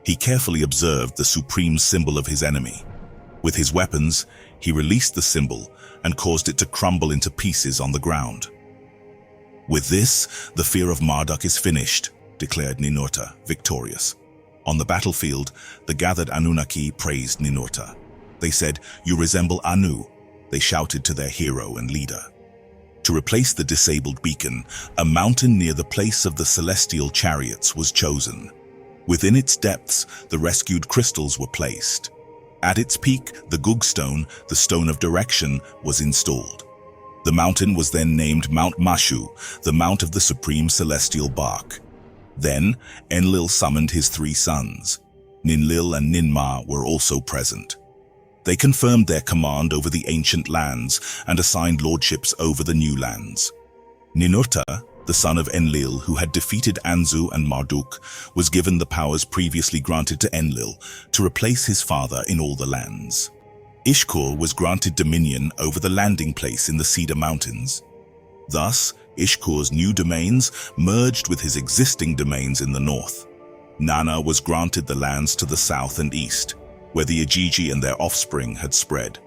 He carefully observed the supreme symbol of his enemy. With his weapons, he released the symbol and caused it to crumble into pieces on the ground. With this, the fear of Marduk is finished, declared Ninurta, victorious. On the battlefield, the gathered Anunnaki praised Ninurta. They said, "You resemble Anu," they shouted to their hero and leader. To replace the disabled beacon, a mountain near the place of the celestial chariots was chosen. Within its depths, the rescued crystals were placed. At its peak, the Gugstone, the stone of direction, was installed. The mountain was then named Mount Mashu, the Mount of the Supreme Celestial Bark. Then, Enlil summoned his 3 sons. Ninlil and Ninmah were also present. They confirmed their command over the ancient lands and assigned lordships over the new lands. Ninurta, the son of Enlil who had defeated Anzu and Marduk, was given the powers previously granted to Enlil to replace his father in all the lands. Ishkur was granted dominion over the landing place in the Cedar Mountains. Thus, Ishkur's new domains merged with his existing domains in the north. Nana was granted the lands to the south and east, where the Igigi and their offspring had spread.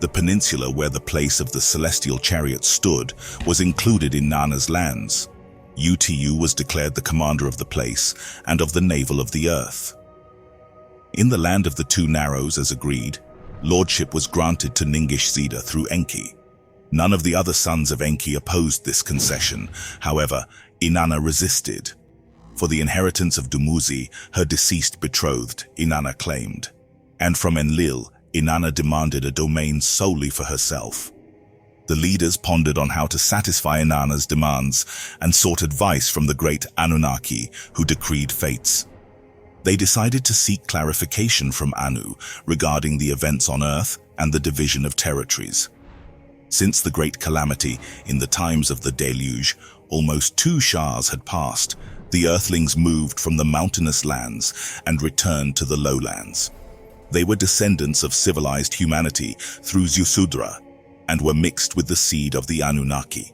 The peninsula where the place of the celestial chariot stood was included in Nana's lands. Utu was declared the commander of the place and of the navel of the earth. In the land of the 2 Narrows, as agreed, lordship was granted to Ningish Zida through Enki. None of the other sons of Enki opposed this concession. However, Inanna resisted. For the inheritance of Dumuzi, her deceased betrothed, Inanna claimed. And from Enlil, Inanna demanded a domain solely for herself. The leaders pondered on how to satisfy Inanna's demands and sought advice from the great Anunnaki who decreed fates. They decided to seek clarification from Anu regarding the events on Earth and the division of territories. Since the great calamity in the times of the Deluge, almost 2 Shahs had passed, the Earthlings moved from the mountainous lands and returned to the lowlands. They were descendants of civilized humanity through Zusudra and were mixed with the seed of the Anunnaki.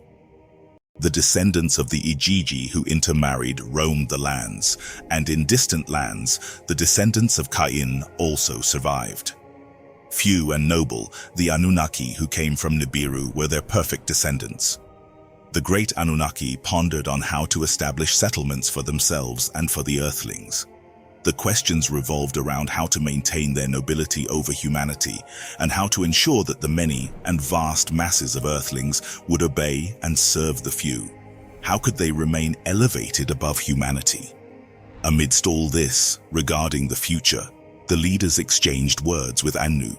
The descendants of the Igigi who intermarried roamed the lands, and in distant lands, the descendants of Kain also survived. Few and noble, the Anunnaki who came from Nibiru were their perfect descendants. The great Anunnaki pondered on how to establish settlements for themselves and for the Earthlings. The questions revolved around how to maintain their nobility over humanity and how to ensure that the many and vast masses of Earthlings would obey and serve the few. How could they remain elevated above humanity? Amidst all this, regarding the future, the leaders exchanged words with Anu.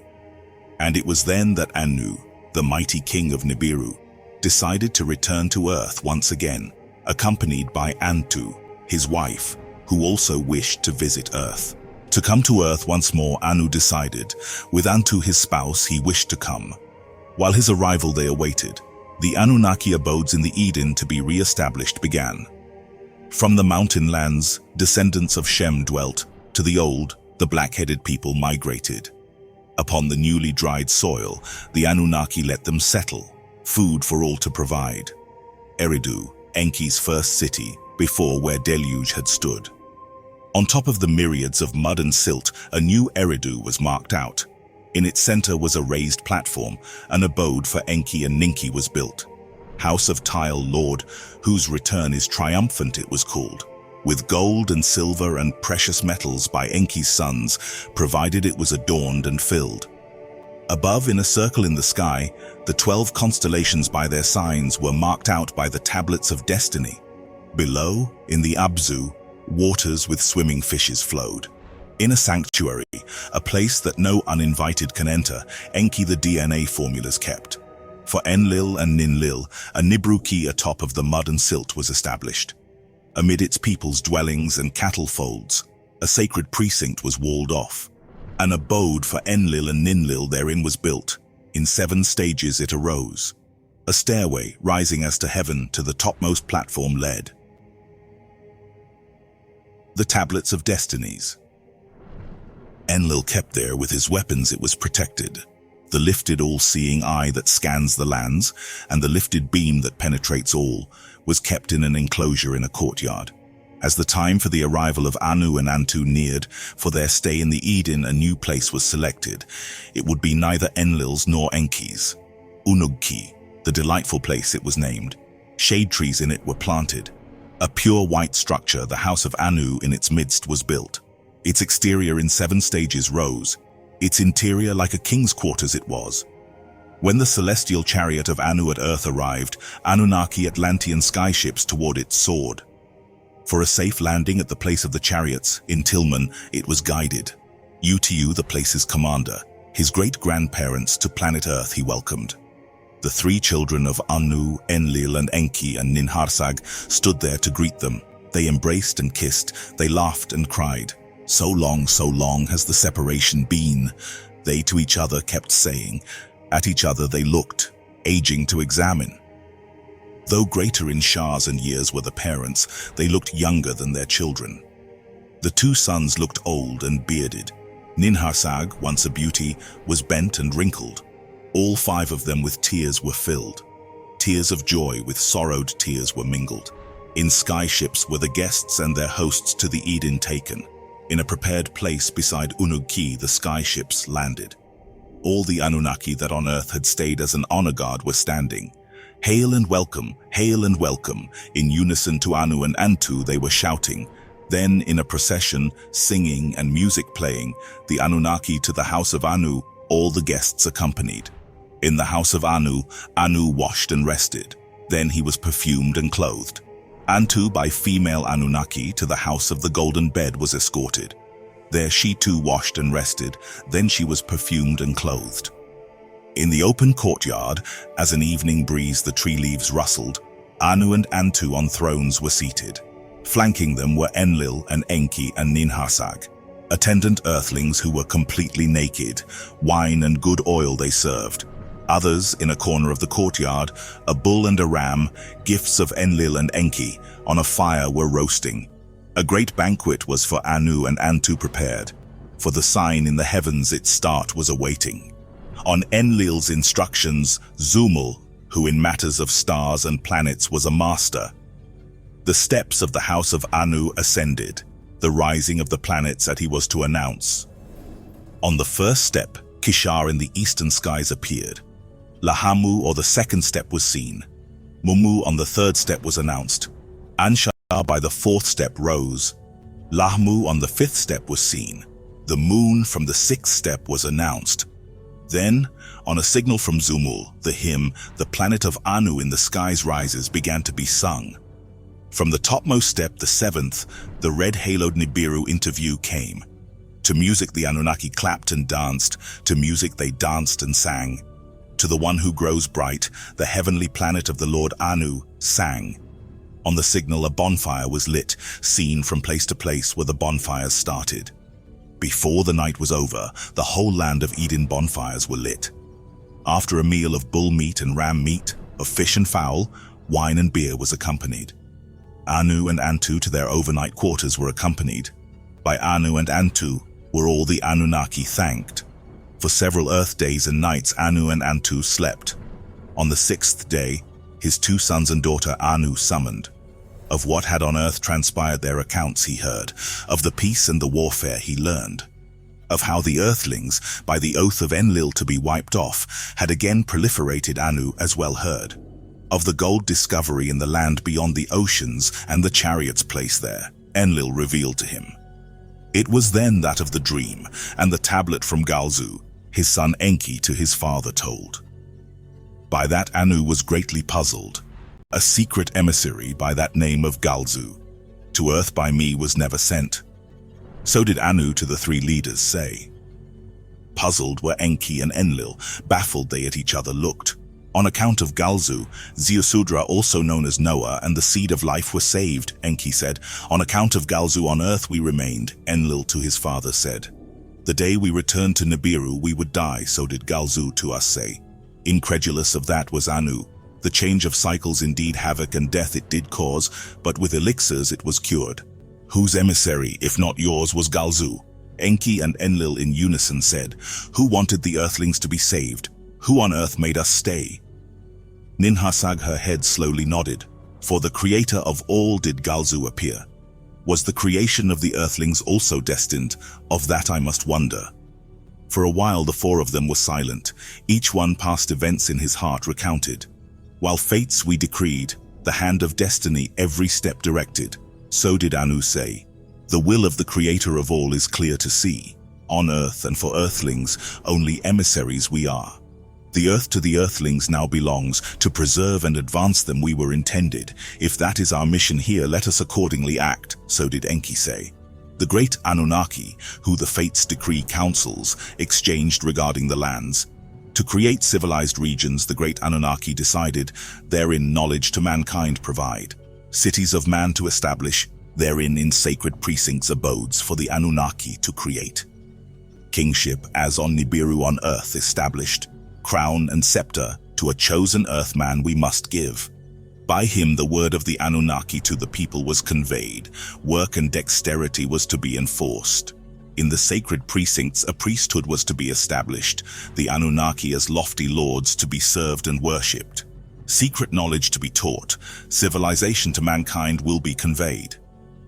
And it was then that Anu, the mighty king of Nibiru, decided to return to Earth once again, accompanied by Antu, his wife, who also wished to visit Earth. To come to Earth once more, Anu decided. With Antu, his spouse, he wished to come. While his arrival they awaited, the Anunnaki abodes in the Eden to be re-established began. From the mountain lands, descendants of Shem dwelt. To the old, the black-headed people migrated. Upon the newly dried soil, the Anunnaki let them settle, food for all to provide. Eridu, Enki's first city, before where Deluge had stood. On top of the myriads of mud and silt, a new Eridu was marked out. In its center was a raised platform. An abode for Enki and Ninki was built. House of Tile Lord, whose return is triumphant, it was called. With gold and silver and precious metals by Enki's sons, provided it was adorned and filled. Above, in a circle in the sky, the 12 constellations by their signs were marked out by the tablets of destiny. Below, in the Abzu, waters with swimming fishes flowed. In a sanctuary, a place that no uninvited can enter, Enki the DNA formulas kept. For Enlil and Ninlil, a Nibruki atop of the mud and silt was established. Amid its people's dwellings and cattle folds, a sacred precinct was walled off. An abode for Enlil and Ninlil therein was built. In 7 stages it arose. A stairway, rising as to heaven, to the topmost platform led. The Tablets of Destinies. Enlil kept there with his weapons. It was protected. The lifted all-seeing eye that scans the lands, and the lifted beam that penetrates all, was kept in an enclosure in a courtyard. As the time for the arrival of Anu and Antu neared, for their stay in the Eden a new place was selected. It would be neither Enlil's nor Enki's. Unugki, the delightful place it was named. Shade trees in it were planted. A pure white structure, the house of Anu in its midst, was built. Its exterior in 7 stages rose. Its interior like a king's quarters it was. When the celestial chariot of Anu at earth arrived, Anunnaki Atlantean skyships toward it soared. For a safe landing at the place of the chariots, in Tillman, it was guided. Utu, the place's commander, his great-grandparents to planet Earth he welcomed. The 3 children of Anu, Enlil and Enki and Ninharsag stood there to greet them. They embraced and kissed, they laughed and cried. So long has the separation been, they to each other kept saying. At each other they looked, aging to examine. Though greater in shars and years were the parents, they looked younger than their children. The 2 sons looked old and bearded. Ninharsag, once a beauty, was bent and wrinkled. All 5 of them with tears were filled. Tears of joy with sorrowed tears were mingled. In skyships were the guests and their hosts to the Eden taken. In a prepared place beside Unugki the skyships landed. All the Anunnaki that on earth had stayed as an honor guard were standing. Hail and welcome, in unison to Anu and Antu they were shouting. Then in a procession, singing and music playing, the Anunnaki to the house of Anu, all the guests accompanied. In the house of Anu, Anu washed and rested. Then he was perfumed and clothed. Antu by female Anunnaki to the house of the golden bed was escorted. There she too washed and rested, then she was perfumed and clothed. In the open courtyard, as an evening breeze the tree leaves rustled, Anu and Antu on thrones were seated. Flanking them were Enlil and Enki and Ninharsag, attendant earthlings who were completely naked. Wine and good oil they served. Others, in a corner of the courtyard, a bull and a ram, gifts of Enlil and Enki, on a fire were roasting. A great banquet was for Anu and Antu prepared. For the sign in the heavens its start was awaiting. On Enlil's instructions, Zumul, who in matters of stars and planets was a master. The steps of the house of Anu ascended, the rising of the planets that he was to announce. On the first step, Kishar in the eastern skies appeared. Lahamu, or the second step, was seen. Mumu on the third step was announced. Anshar by the fourth step rose. Lahmu on the fifth step was seen. The moon from the sixth step was announced. Then, on a signal from Zumul, the hymn, "The Planet of Anu in the Skies Rises," began to be sung. From the topmost step, the seventh, the red-haloed Nibiru interview came. To music the Anunnaki clapped and danced, to music they danced and sang. To the one who grows bright, the heavenly planet of the Lord Anu, sang. On the signal a bonfire was lit, seen from place to place where the bonfires started. Before the night was over, the whole land of Eden bonfires were lit. After a meal of bull meat and ram meat, of fish and fowl, wine and beer was accompanied. Anu and Antu to their overnight quarters were accompanied. By Anu and Antu were all the Anunnaki thanked. For several earth days and nights Anu and Antu slept. On the sixth day, his 2 sons and daughter Anu summoned. Of what had on earth transpired their accounts he heard. Of the peace and the warfare he learned. Of how the earthlings, by the oath of Enlil to be wiped off, had again proliferated Anu as well heard. Of the gold discovery in the land beyond the oceans and the chariots placed there, Enlil revealed to him. It was then that of the dream, and the tablet from Galzu, his son Enki to his father told. By that Anu was greatly puzzled. A secret emissary by that name of Galzu, to earth by me was never sent. So did Anu to the 3 leaders say. Puzzled were Enki and Enlil, baffled they at each other looked. On account of Galzu, Ziusudra, also known as Noah, and the seed of life were saved, Enki said. On account of Galzu on earth we remained, Enlil to his father said. The day we returned to Nibiru we would die, so did Galzu to us say. Incredulous of that was Anu. The change of cycles indeed havoc and death it did cause, but with elixirs it was cured. Whose emissary, if not yours, was Galzu? Enki and Enlil in unison said. Who wanted the earthlings to be saved? Who on earth made us stay? Ninharsag her head slowly nodded. For the creator of all did Galzu appear. Was the creation of the earthlings also destined? Of that I must wonder. For a while the four of them were silent, each one past events in his heart recounted. While fates we decreed, the hand of destiny every step directed, so did Anu say. The will of the creator of all is clear to see. On earth and for earthlings, only emissaries we are. The earth to the earthlings now belongs, to preserve and advance them we were intended. If that is our mission here, let us accordingly act, so did Enki say. The great Anunnaki, who the fates decree councils, exchanged regarding the lands. To create civilized regions, the great Anunnaki decided, therein knowledge to mankind provide. Cities of man to establish, therein in sacred precincts abodes for the Anunnaki to create. Kingship as on Nibiru on earth established, crown and scepter to a chosen earthman we must give. By him the word of the Anunnaki to the people was conveyed, work and dexterity was to be enforced. In the sacred precincts a priesthood was to be established, the Anunnaki as lofty lords to be served and worshipped. Secret knowledge to be taught, civilization to mankind will be conveyed.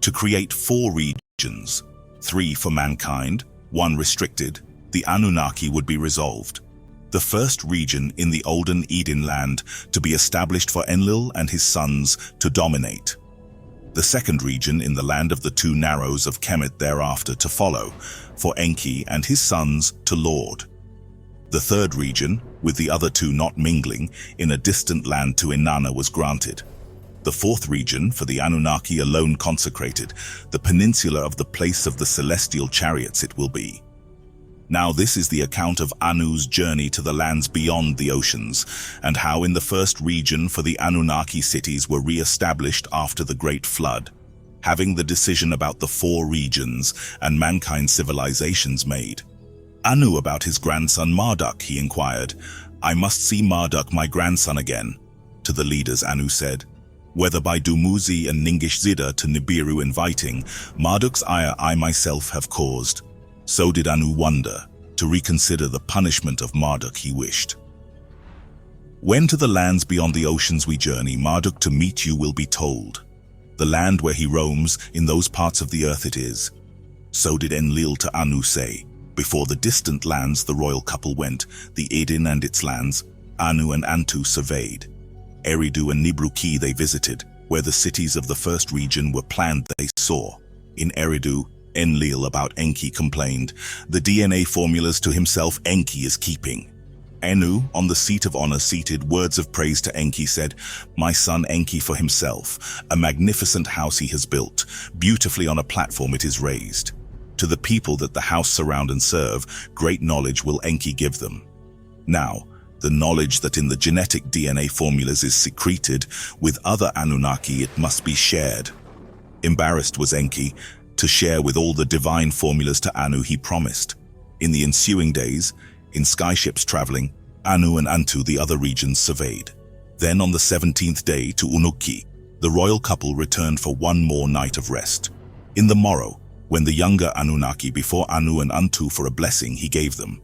To create 4 regions, 3 for mankind, 1 restricted, the Anunnaki would be resolved. The first region in the olden Eden land to be established for Enlil and his sons to dominate. The second region in the land of the 2 narrows of Kemet thereafter to follow, for Enki and his sons to lord. The third region, with the other 2 not mingling, in a distant land to Inanna was granted. The fourth region, for the Anunnaki alone consecrated, the peninsula of the place of the celestial chariots it will be. Now this is the account of Anu's journey to the lands beyond the oceans, and how in the first region for the Anunnaki cities were re-established after the great flood. Having the decision about the 4 regions and mankind civilizations made. Anu about his grandson Marduk, he inquired. I must see Marduk, my grandson, again. To the leaders Anu said, whether by Dumuzi and Ningish Zida to Nibiru inviting, Marduk's ire I myself have caused. So did Anu wonder, to reconsider the punishment of Marduk he wished. When to the lands beyond the oceans we journey, Marduk to meet you will be told. The land where he roams, in those parts of the earth it is. So did Enlil to Anu say. Before the distant lands the royal couple went, the Eden and its lands, Anu and Antu surveyed. Eridu and Nibruki they visited, where the cities of the first region were planned they saw. In Eridu, Enlil about Enki complained, the DNA formulas to himself Enki is keeping. Anu, on the seat of honor seated, words of praise to Enki said, my son Enki for himself, a magnificent house he has built, beautifully on a platform it is raised. To the people that the house surround and serve, great knowledge will Enki give them. Now, the knowledge that in the genetic DNA formulas is secreted, with other Anunnaki it must be shared. Embarrassed was Enki, to share with all the divine formulas to Anu he promised. In the ensuing days, in skyships traveling, Anu and Antu the other regions surveyed. Then on the 17th day to Unuki, the royal couple returned for one more night of rest. In the morrow, when the younger Anunnaki before Anu and Antu for a blessing he gave them.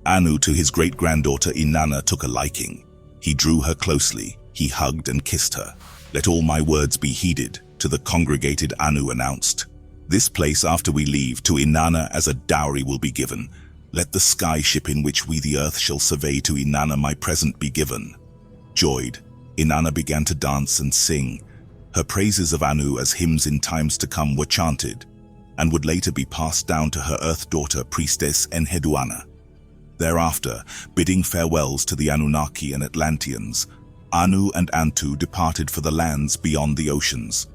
Anu to his great-granddaughter Inanna took a liking. He drew her closely, he hugged and kissed her. Let all my words be heeded, to the congregated Anu announced. This place after we leave to Inanna as a dowry will be given. Let the sky ship in which we the earth shall survey to Inanna my present be given. Joyed, Inanna began to dance and sing. Her praises of Anu as hymns in times to come were chanted, and would later be passed down to her earth daughter priestess Enheduanna. Thereafter, bidding farewells to the Anunnaki and Atlanteans, Anu and Antu departed for the lands beyond the oceans.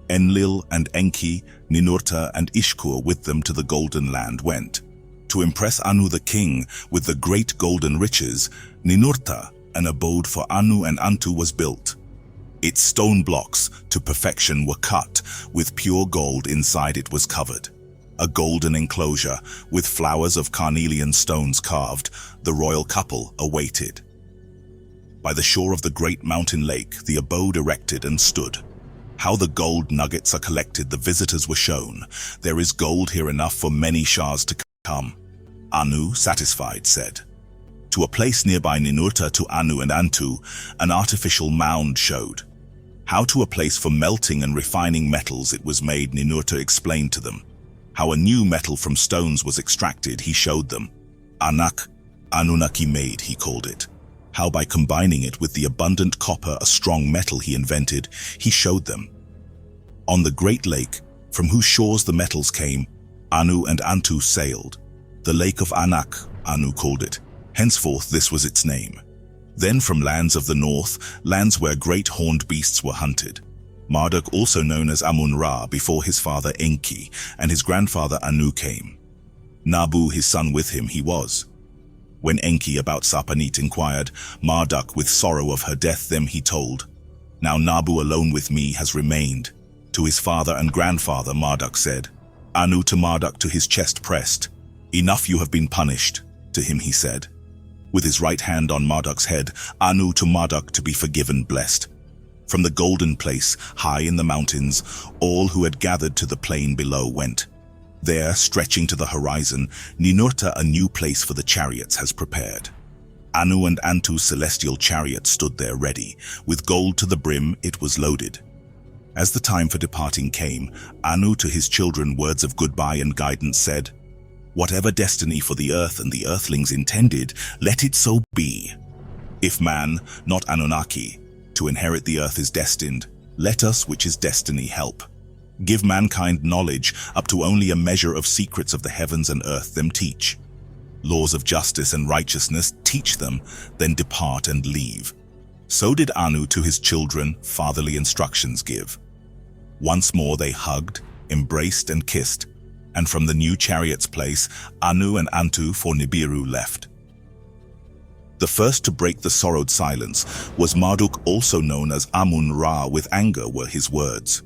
Enlil and Enki, Ninurta and Ishkur with them to the Golden Land went. To impress Anu the king with the great golden riches, Ninurta, an abode for Anu and Antu, was built. Its stone blocks to perfection were cut, with pure gold inside it was covered. A golden enclosure with flowers of carnelian stones carved, the royal couple awaited. By the shore of the great mountain lake, the abode erected and stood. How the gold nuggets are collected the visitors were shown. There is gold here enough for many Shahs to come. Anu, satisfied, said. To a place nearby Ninurta to Anu and Antu, an artificial mound showed. How to a place for melting and refining metals it was made, Ninurta explained to them. How a new metal from stones was extracted, he showed them. Anak, Anunnaki made, he called it. How by combining it with the abundant copper, a strong metal he invented, he showed them. On the great lake, from whose shores the metals came, Anu and Antu sailed. The lake of Anak, Anu called it. Henceforth this was its name. Then from lands of the north, lands where great horned beasts were hunted, Marduk, also known as Amun-Ra, before his father Enki and his grandfather Anu came. Nabu, his son, with him he was. When Enki about Sapanit inquired, Marduk with sorrow of her death them he told. Now Nabu alone with me has remained. To his father and grandfather Marduk said. Anu to Marduk to his chest pressed. Enough, you have been punished, to him he said. With his right hand on Marduk's head, Anu to Marduk to be forgiven blessed. From the golden place, high in the mountains, all who had gathered to the plain below went. There, stretching to the horizon, Ninurta a new place for the chariots has prepared. Anu and Antu's celestial chariot stood there ready. With gold to the brim it was loaded. As the time for departing came, Anu to his children words of goodbye and guidance said, "Whatever destiny for the earth and the earthlings intended, let it so be. If man, not Anunnaki, to inherit the earth is destined, let us, which is destiny, help. Give mankind knowledge up to only a measure of secrets of the heavens and earth them teach. Laws of justice and righteousness teach them, then depart and leave." So did Anu to his children fatherly instructions give. Once more they hugged, embraced and kissed, and from the new chariot's place, Anu and Antu for Nibiru left. The first to break the sorrowed silence was Marduk, also known as Amun-Ra. With anger were his words.